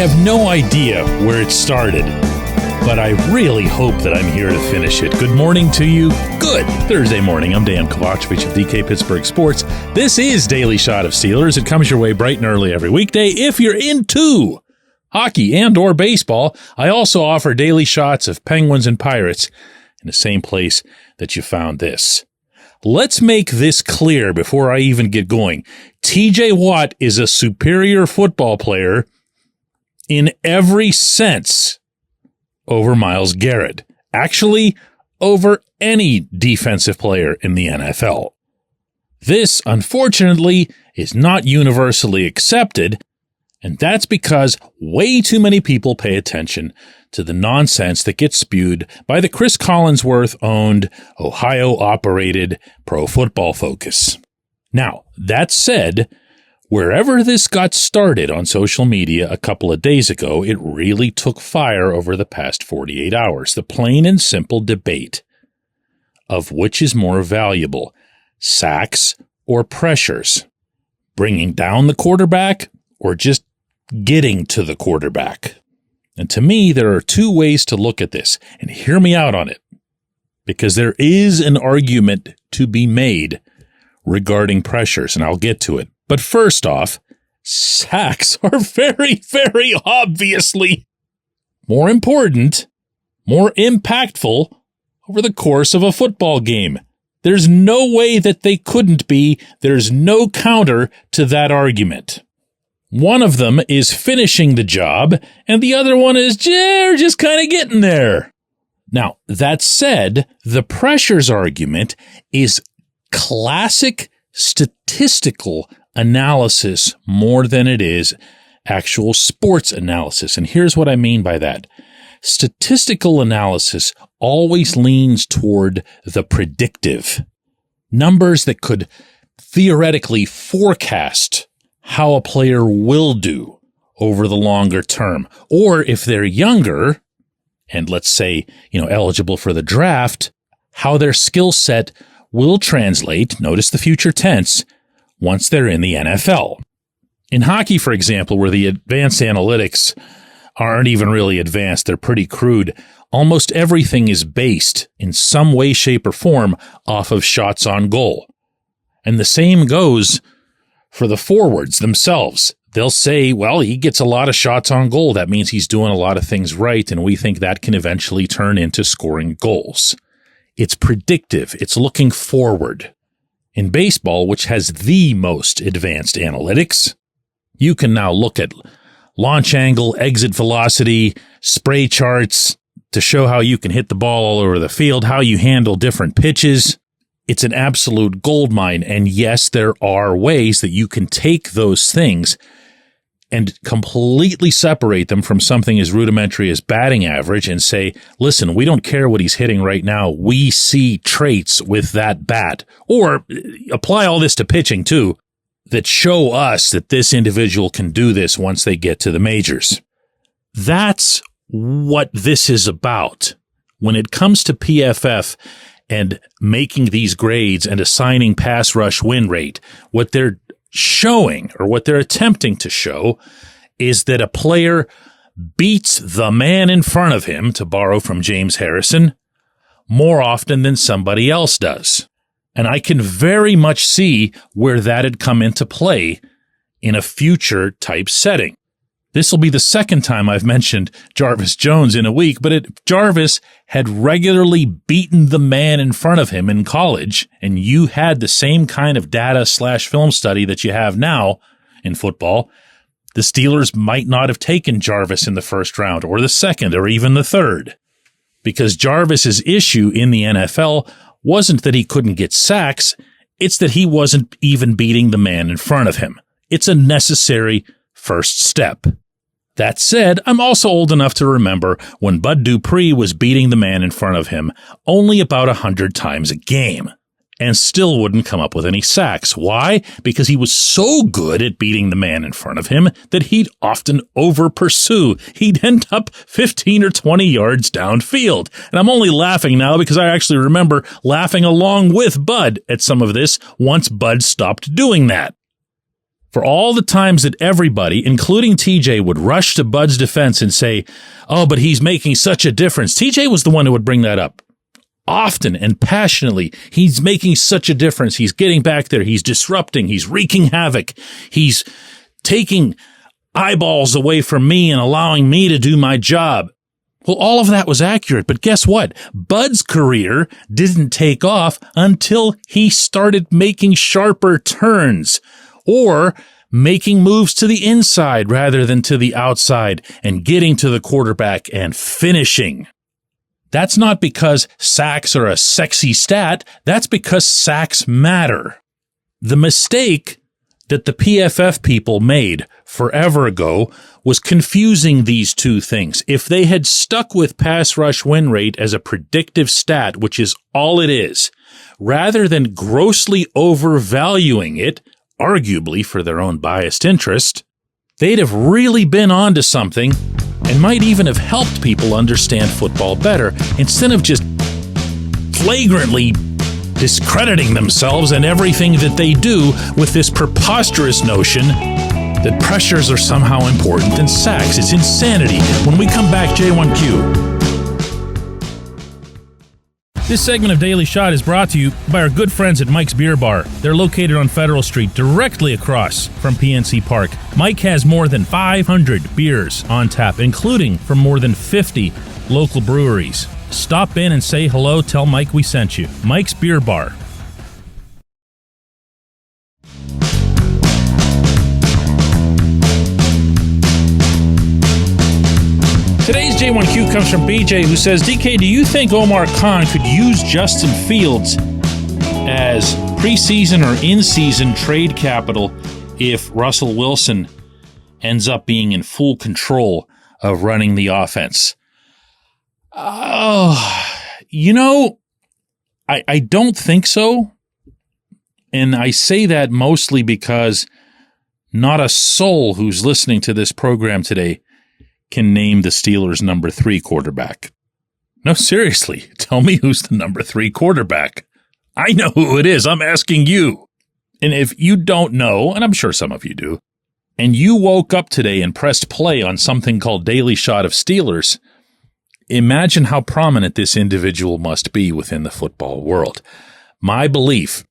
have no idea where it started, but I really hope that I'm here to finish it. Good morning to you. Good Thursday morning. I'm Dejan Kovacevic of DK Pittsburgh Sports. This is Daily Shot of Steelers. It comes your way bright and early every weekday. If you're into hockey and or baseball, I also offer daily shots of Penguins and Pirates in the same place that you found this. Let's make this clear before I even get going. TJ Watt is a superior football player in every sense over Myles Garrett. Actually, over any defensive player in the NFL. This, unfortunately, is not universally accepted, and that's because way too many people pay attention to the nonsense that gets spewed by the Chris Collinsworth-owned, Ohio-operated Pro Football Focus. Now, that said, wherever this got started on social media a couple of days ago, it really took fire over the past 48 hours. The plain and simple debate of which is more valuable, sacks or pressures, bringing down the quarterback or just getting to the quarterback. And to me, there are two ways to look at this, and hear me out on it, because there is an argument to be made regarding pressures, and I'll get to it. But first off, sacks are very, very obviously more important, more impactful over the course of a football game. There's no way that they couldn't be. There's no counter to that argument. One of them is finishing the job, and the other one is just kind of getting there. Now, that said, the pressures argument is classic statistical analysis more than it is actual sports analysis. And here's what I mean by that. Statistical analysis always leans toward the predictive. Numbers that could theoretically forecast how a player will do over the longer term. Or if they're younger, and let's say, eligible for the draft, how their skill set will translate, notice the future tense, once they're in the NFL. In hockey, for example, where the advanced analytics aren't even really advanced, they're pretty crude, almost everything is based in some way, shape, or form off of shots on goal. And the same goes for the forwards themselves. They'll say, well, he gets a lot of shots on goal. That means he's doing a lot of things right, and we think that can eventually turn into scoring goals. It's predictive. It's looking forward. In baseball, which has the most advanced analytics, you can now look at launch angle, exit velocity, spray charts to show how you can hit the ball all over the field, how you handle different pitches. It's an absolute goldmine. And yes, there are ways that you can take those things and completely separate them from something as rudimentary as batting average and say, listen, we don't care what he's hitting right now. We see traits with that bat. Or apply all this to pitching too, that show us that this individual can do this once they get to the majors. That's what this is about. When it comes to PFF and making these grades and assigning pass rush win rate, what they're showing, or what they're attempting to show, is that a player beats the man in front of him, to borrow from James Harrison, more often than somebody else does. And I can very much see where that had come into play in a future type setting. This will be the second time I've mentioned Jarvis Jones in a week, but Jarvis had regularly beaten the man in front of him in college, and you had the same kind of data/film study that you have now in football. The Steelers might not have taken Jarvis in the first round, or the second, or even the third, because Jarvis's issue in the NFL wasn't that he couldn't get sacks, it's that he wasn't even beating the man in front of him. It's a necessary first step. That said, I'm also old enough to remember when Bud Dupree was beating the man in front of him only about 100 times a game and still wouldn't come up with any sacks. Why? Because he was so good at beating the man in front of him that he'd often over-pursue. He'd end up 15 or 20 yards downfield. And I'm only laughing now because I actually remember laughing along with Bud at some of this once Bud stopped doing that. For all the times that everybody, including TJ, would rush to Bud's defense and say, oh, but he's making such a difference. TJ was the one who would bring that up often and passionately. He's making such a difference. He's getting back there. He's disrupting. He's wreaking havoc. He's taking eyeballs away from me and allowing me to do my job. Well, all of that was accurate, but guess what? Bud's career didn't take off until he started making sharper turns or making moves to the inside rather than to the outside and getting to the quarterback and finishing. That's not because sacks are a sexy stat. That's because sacks matter. The mistake that the PFF people made forever ago was confusing these two things. If they had stuck with pass rush win rate as a predictive stat, which is all it is, rather than grossly overvaluing it, arguably for their own biased interest, they'd have really been onto something and might even have helped people understand football better instead of just flagrantly discrediting themselves and everything that they do with this preposterous notion that pressures are somehow important than sacks. It's insanity. When we come back, J1Q. This segment of Daily Shot is brought to you by our good friends at Mike's Beer Bar. They're located on Federal Street, directly across from PNC Park. Mike has more than 500 beers on tap, including from more than 50 local breweries. Stop in and say hello. Tell Mike we sent you. Mike's Beer Bar. Today's J1Q comes from BJ, who says, DK, do you think Omar Khan could use Justin Fields as preseason or in-season trade capital if Russell Wilson ends up being in full control of running the offense? I don't think so. And I say that mostly because not a soul who's listening to this program today can name the Steelers' number 3 quarterback. No, seriously, tell me who's the number 3 quarterback. I know who it is. I'm asking you. And if you don't know, and I'm sure some of you do, and you woke up today and pressed play on something called Daily Shot of Steelers, imagine how prominent this individual must be within the football world. My belief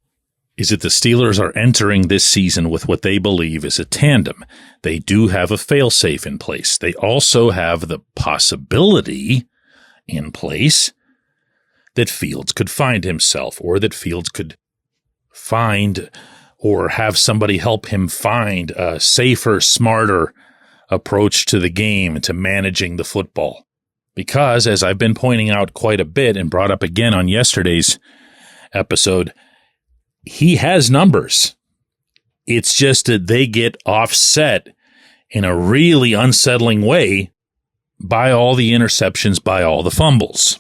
is that the Steelers are entering this season with what they believe is a tandem. They do have a fail-safe in place. They also have the possibility in place that Fields could find himself, or that Fields could find or have somebody help him find a safer, smarter approach to the game and to managing the football. Because, as I've been pointing out quite a bit and brought up again on yesterday's episode, he has numbers. It's just that they get offset in a really unsettling way by all the interceptions, by all the fumbles.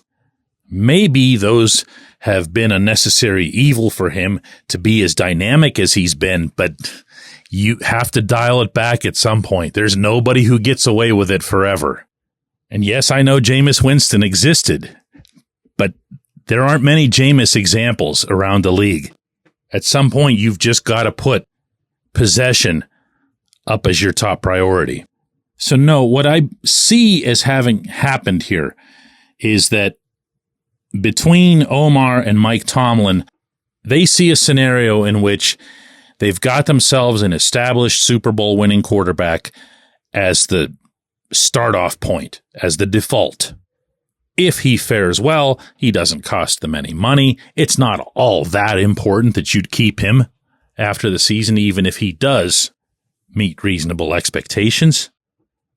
Maybe those have been a necessary evil for him to be as dynamic as he's been, but you have to dial it back at some point. There's nobody who gets away with it forever. And yes, I know Jameis Winston existed, but there aren't many Jameis examples around the league. At some point, you've just got to put possession up as your top priority. So no, what I see as having happened here is that between Omar and Mike Tomlin, they see a scenario in which they've got themselves an established Super Bowl winning quarterback as the start-off point, as the default. If he fares well, he doesn't cost them any money. It's not all that important that you'd keep him after the season, even if he does meet reasonable expectations.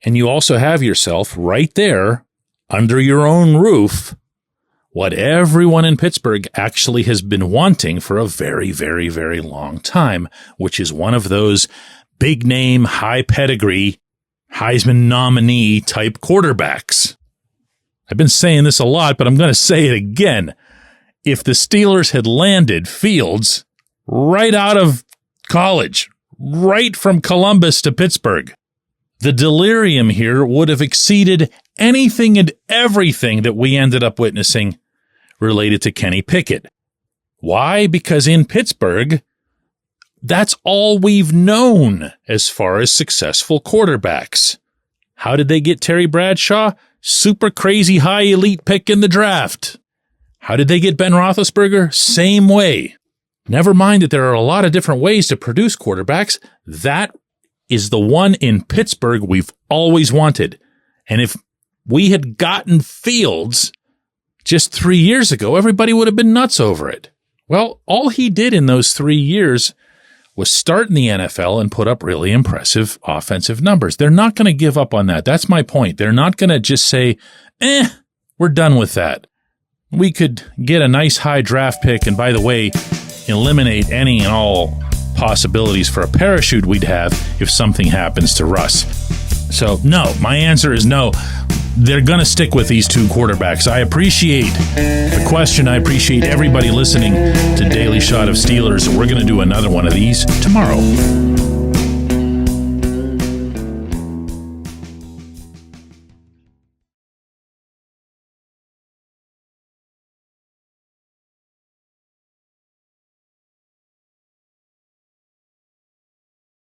And you also have yourself right there, under your own roof, what everyone in Pittsburgh actually has been wanting for a very, very, very long time, which is one of those big-name, high-pedigree, Heisman nominee type quarterbacks. I've been saying this a lot, but I'm going to say it again. If the Steelers had landed Fields right out of college, right from Columbus to Pittsburgh, the delirium here would have exceeded anything and everything that we ended up witnessing related to Kenny Pickett. Why? Because in Pittsburgh, that's all we've known as far as successful quarterbacks. How did they get Terry Bradshaw? Super crazy high elite pick in the draft. How did they get Ben Roethlisberger? Same way. Never mind that there are a lot of different ways to produce quarterbacks. That is the one in Pittsburgh we've always wanted. And if we had gotten Fields just 3 years ago, everybody would have been nuts over it. Well, all he did in those 3 years was start in the NFL and put up really impressive offensive numbers. They're not going to give up on that. That's my point. They're not going to just say, we're done with that. We could get a nice high draft pick and, by the way, eliminate any and all possibilities for a parachute we'd have if something happens to Russ. So, no, my answer is no. They're going to stick with these two quarterbacks. I appreciate the question. I appreciate everybody listening to Daily Shot of Steelers. We're going to do another one of these tomorrow.